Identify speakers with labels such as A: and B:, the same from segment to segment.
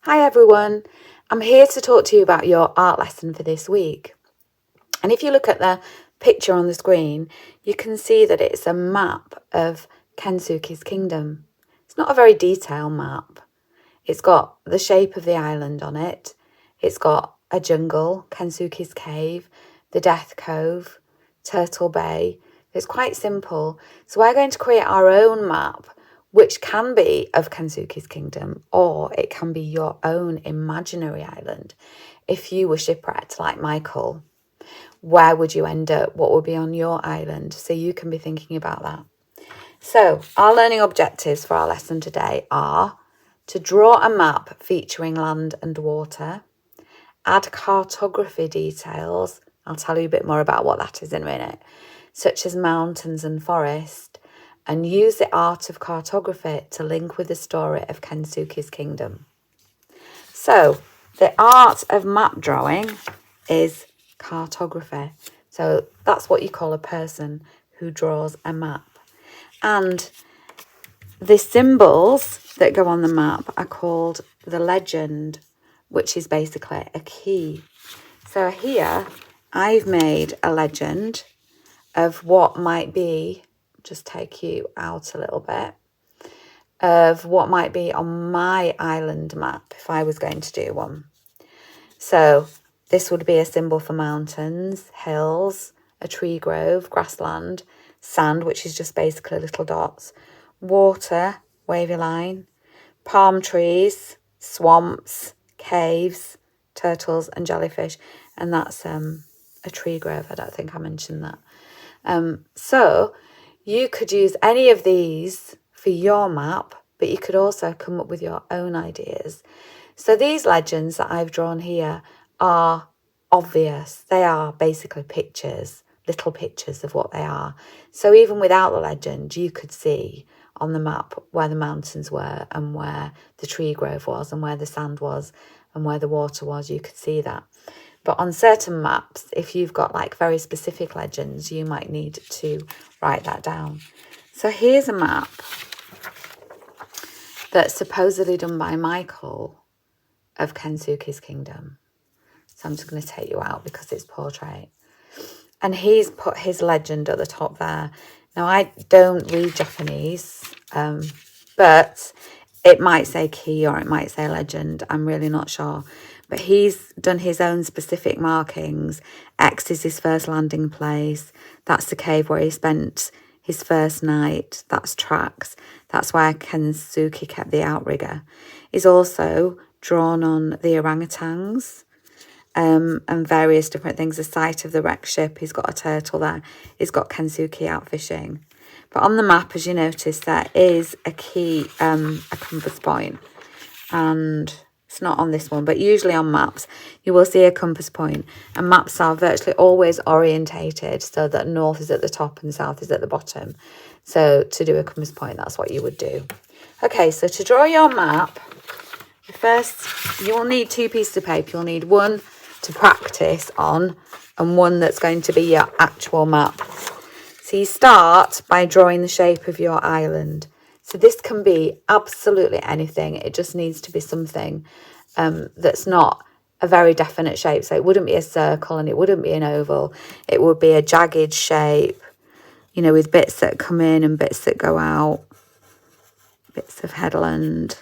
A: Hi everyone, I'm here to talk to you about your art lesson for this week. And if you look at the picture on the screen, you can see that it's a map of Kensuke's kingdom. It's not a very detailed map. It's got the shape of the island on it. It's got a jungle, Kensuke's cave, the Death Cove, Turtle Bay. It's quite simple. So we're going to create our own map, which can be of Kensuke's kingdom, or it can be your own imaginary island. If you were shipwrecked like Michael, where would you end up? What would be on your island? So you can be thinking about that. So our learning objectives for our lesson today are to draw a map featuring land and water, add cartography details, I'll tell you a bit more about what that is in a minute, such as mountains and forest, and use the art of cartography to link with the story of Kensuke's kingdom. So the art of map drawing is cartography. So that's what you call a person who draws a map. And the symbols that go on the map are called the legend, which is basically a key. So here I've made a legend of what might be, just take you out a little bit, of what might be on my island map if I was going to do one. So this would be a symbol for mountains, hills, a tree grove, grassland, sand, which is just basically little dots, water, wavy line, palm trees, swamps, caves, turtles and jellyfish. And that's a tree grove. I don't think I mentioned that. So you could use any of these for your map, but you could also come up with your own ideas. So these legends that I've drawn here are obvious. They are basically pictures, little pictures of what they are. So even without the legend, you could see on the map where the mountains were and where the tree grove was and where the sand was and where the water was. You could see that. But on certain maps, if you've got like very specific legends, you might need to write that down. So here's a map that's supposedly done by Michael of Kensuke's kingdom. So I'm just going to take you out because it's portrait. And he's put his legend at the top there. Now, I don't read Japanese, but it might say key or it might say legend. I'm really not sure. But he's done his own specific markings. X is his first landing place. That's the cave where he spent his first night. That's tracks. That's where Kensuke kept the outrigger. He's also drawn on the orangutans and various different things. The site of the wrecked ship. He's got a turtle there. He's got Kensuke out fishing. But on the map, as you notice, there is a key, a compass point. And it's not on this one, but usually on maps, you will see a compass point. And maps are virtually always orientated so that north is at the top and south is at the bottom. So to do a compass point, that's what you would do. Okay, so to draw your map, first you will need 2 pieces of paper. You'll need one to practice on and one that's going to be your actual map. So you start by drawing the shape of your island. So this can be absolutely anything. It just needs to be something that's not a very definite shape. So it wouldn't be a circle and it wouldn't be an oval. It would be a jagged shape, you know, with bits that come in and bits that go out, bits of headland.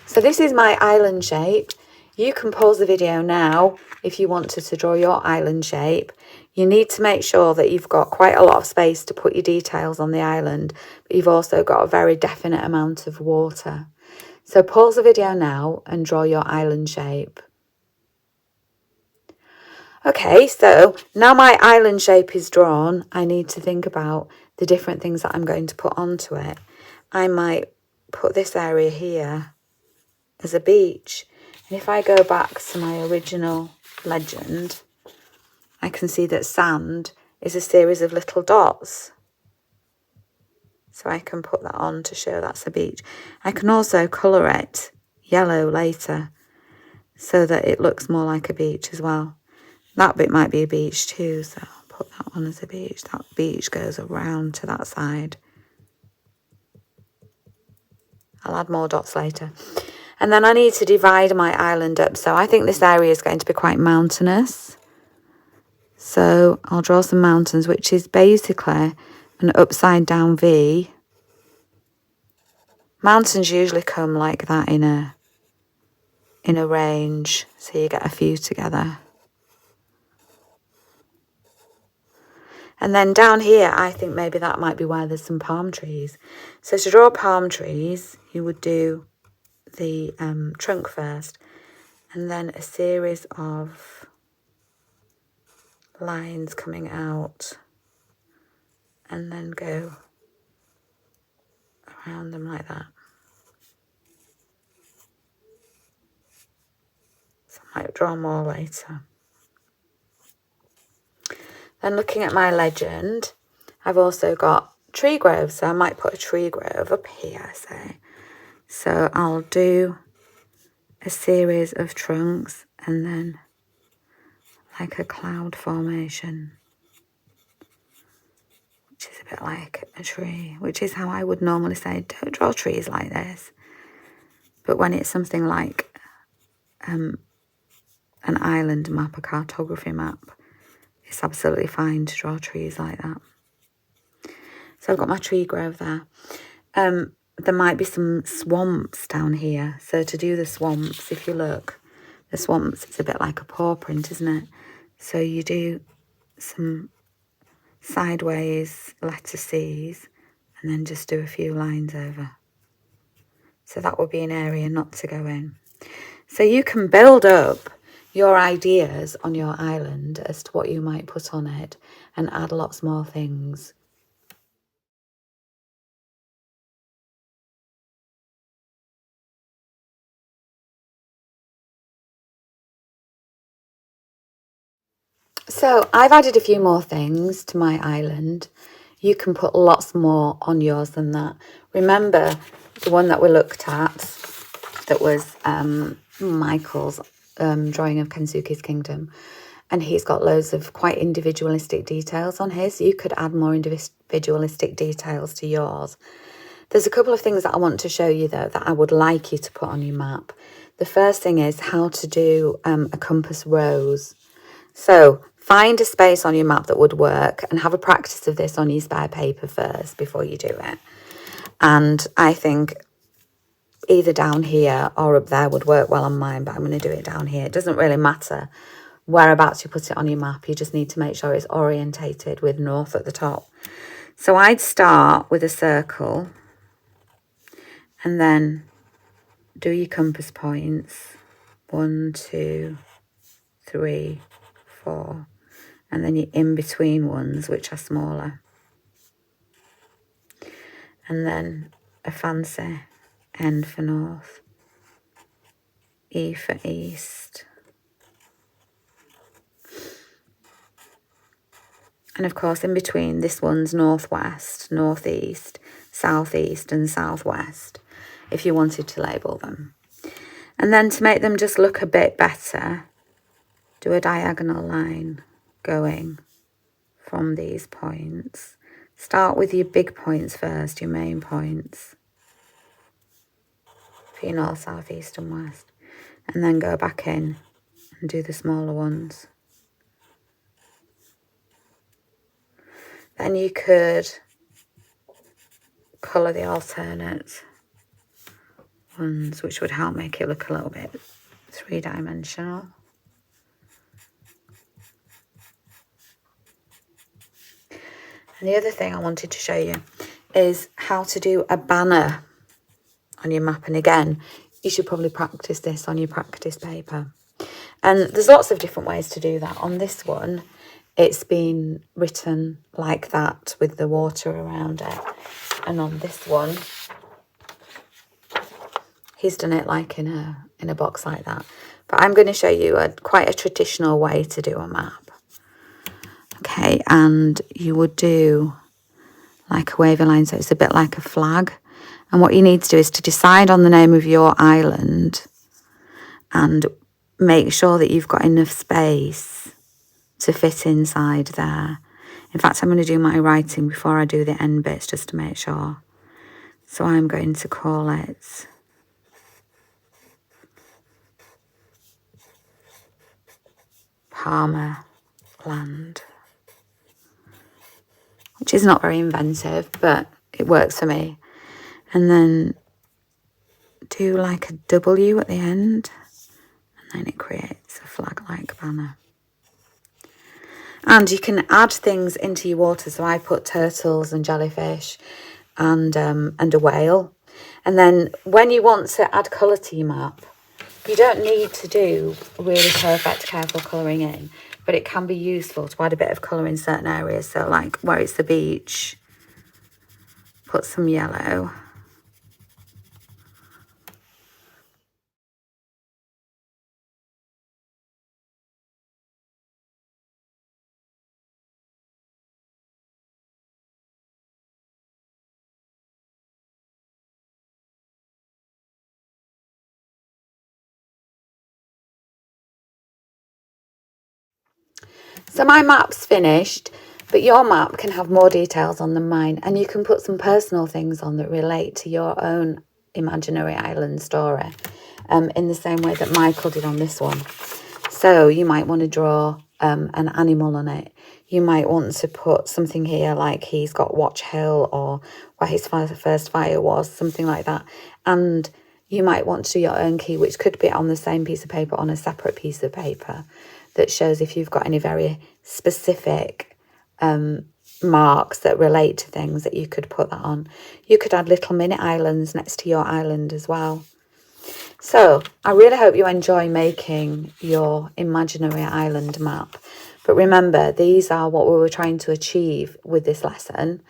A: So this is my island shape. You can pause the video now if you wanted to draw your island shape. You need to make sure that you've got quite a lot of space to put your details on the island, but you've also got a very definite amount of water. So pause the video now and draw your island shape. Okay, so now my island shape is drawn, I need to think about the different things that I'm going to put onto it. I might put this area here as a beach. And if I go back to my original legend, I can see that sand is a series of little dots. So I can put that on to show that's a beach. I can also colour it yellow later so that it looks more like a beach as well. That bit might be a beach too, so I'll put that one as a beach. That beach goes around to that side. I'll add more dots later. And then I need to divide my island up. So I think this area is going to be quite mountainous. So I'll draw some mountains, which is basically an upside down V. Mountains usually come like that in a range, so you get a few together. And then down here, I think maybe that might be where there's some palm trees. So to draw palm trees, you would do the trunk first, and then a series of lines coming out, and then go around them like that. So I might draw more later. Then looking at my legend, I've also got tree groves, so I might put a tree grove up here, say. So I'll do a series of trunks and then like a cloud formation, which is a bit like a tree, which is how I would normally say, don't draw trees like this. But when it's something like an island map, a cartography map, it's absolutely fine to draw trees like that. So I've got my tree grove there. There might be some swamps down here. So to do the swamps, if you look, the swamps, it's a bit like a paw print, isn't it? So you do some sideways letter C's and then just do a few lines over. So that would be an area not to go in. So you can build up your ideas on your island as to what you might put on it and add lots more things. So I've added a few more things to my island. You can put lots more on yours than that. Remember the one that we looked at that was Michael's drawing of Kensuke's kingdom, and he's got loads of quite individualistic details on his. You could add more individualistic details to yours. There's a couple of things that I want to show you though that I would like you to put on your map. The first thing is how to do a compass rose. So find a space on your map that would work and have a practice of this on your spare paper first before you do it. And I think either down here or up there would work well on mine, but I'm going to do it down here. It doesn't really matter whereabouts you put it on your map. You just need to make sure it's orientated with north at the top. So I'd start with a circle and then do your compass points. 1, 2, 3, 4. And then your in-between ones, which are smaller. And then a fancy N for north, E for east. And of course, in between, this one's northwest, northeast, southeast, and southwest, if you wanted to label them. And then to make them just look a bit better, do a diagonal line going from these points. Start with your big points first, your main points, for your north, south, east, and west. And then go back in and do the smaller ones. Then you could colour the alternate ones, which would help make it look a little bit three-dimensional. And the other thing I wanted to show you is how to do a banner on your map. And again, you should probably practice this on your practice paper. And there's lots of different ways to do that. On this one, it's been written like that with the water around it. And on this one, he's done it like in a box like that. But I'm going to show you quite a traditional way to do a map. Okay, and you would do like a wavy line, so it's a bit like a flag. And what you need to do is to decide on the name of your island and make sure that you've got enough space to fit inside there. In fact, I'm going to do my writing before I do the end bits just to make sure. So I'm going to call it Palmer Land, which is not very inventive, but it works for me. And then do like a W at the end, and then it creates a flag-like banner. And you can add things into your water. So I put turtles and jellyfish and a whale. And then when you want to add colour to your map, you don't need to do really perfect, careful colouring in, but it can be useful to add a bit of colour in certain areas. So like where it's the beach, put some yellow. So my map's finished, but your map can have more details on than mine, and you can put some personal things on that relate to your own imaginary island story, in the same way that Michael did on this one. So you might want to draw an animal on it. You might want to put something here like he's got Watch Hill, or where his first fire was, something like that. And you might want to do your own key, which could be on the same piece of paper, on a separate piece of paper, that shows if you've got any very specific marks that relate to things, that you could put that on. You could add little mini islands next to your island as well. So I really hope you enjoy making your imaginary island map. But remember, these are what we were trying to achieve with this lesson.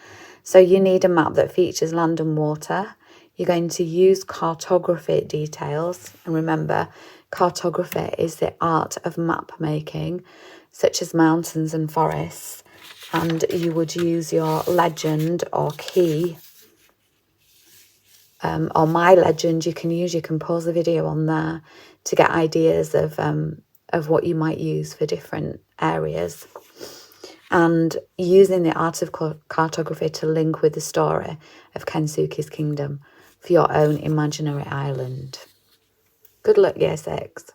A: So you need a map that features land and water. You're going to use cartography details. And remember, cartography is the art of map making, such as mountains and forests. And you would use your legend or key, or my legend. You can pause the video on there to get ideas of what you might use for different areas, and using the art of cartography to link with the story of Kensuke's kingdom for your own imaginary island. Good luck, Year 6.